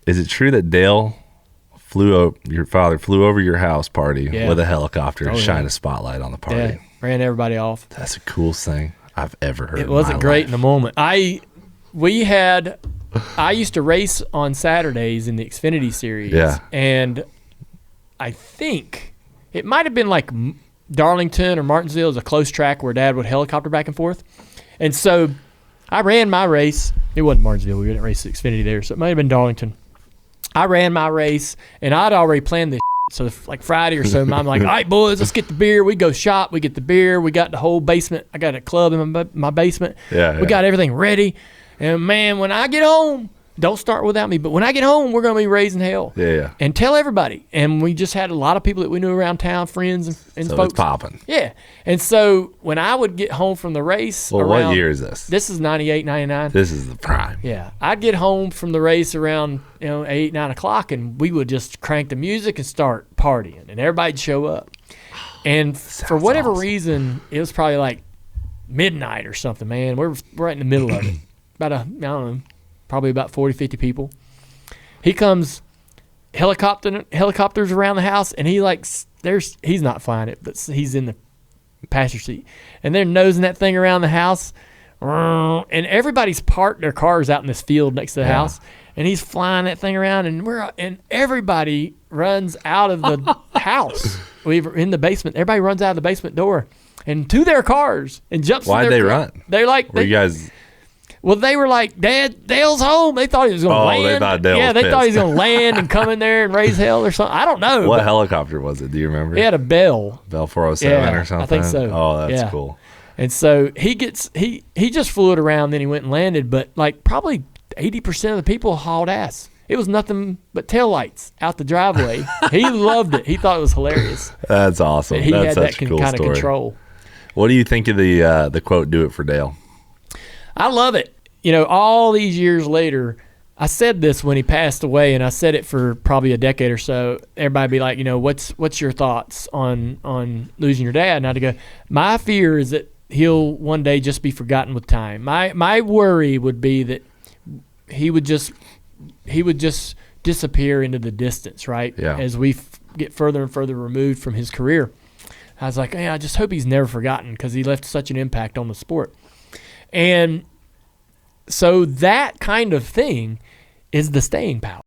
Is it true that Dale your father flew over your house party with a helicopter to shine a spotlight on the party? Yeah, ran everybody off. That's the coolest thing I've ever heard. It wasn't great in the moment. I used to race on Saturdays in the Xfinity Series. Yeah. And I think it might have been like Darlington or Martinsville is a close track where Dad would helicopter back and forth. And so I ran my race. It wasn't Martinsville. We didn't race the Xfinity there. So it might have been Darlington. I ran my race, and I'd already planned this. So like Friday or so, I'm like, all right, boys, let's get the beer. We go shop. We get the beer. We got the whole basement. I got a club in my basement. We got everything ready. And, man, when I get home, don't start without me, but when I get home, we're going to be raising hell. Yeah. And tell everybody. And we just had a lot of people that we knew around town, friends and so folks. It's popping. Yeah. And so when I would get home from the race. Well, what year is this? This is 98, 99. This is the prime. Yeah. I'd get home from the race around 8, 9 o'clock, and we would just crank the music and start partying, and everybody'd show up. And for whatever reason, it was probably like midnight or something, man. We're right in the middle of it. Probably about 40, 50 people. He comes helicopters around the house, and he's not flying it, but he's in the passenger seat. And they're nosing that thing around the house. And everybody's parked their cars out in this field next to the house. And he's flying that thing around, and everybody runs out of the house. We're in the basement. Everybody runs out of the basement door and to their cars and jumps in their car. Why'd they run? They're like, you guys... Well, they were like, Dad, Dale's home. They thought he was going to land. They thought Dale was thought he was going to land and come in there and raise hell or something. I don't know. What helicopter was it? Do you remember? He had a Bell. Bell 407 or something? I think so. Oh, that's cool. And so he just flew it around, then he went and landed, but like probably 80% of the people hauled ass. It was nothing but taillights out the driveway. He loved it. He thought it was hilarious. That's awesome. He That's had that cool kind story. of control. What do you think of the quote, "Do it for Dale"? I love it. All these years later, I said this when he passed away, and I said it for probably a decade or so. Everybody be like, what's your thoughts on losing your dad? And I'd go, my fear is that he'll one day just be forgotten with time. My worry would be that he would just disappear into the distance, right? Yeah. As we get further and further removed from his career. I was like, I just hope he's never forgotten because he left such an impact on the sport. And so that kind of thing is the staying power.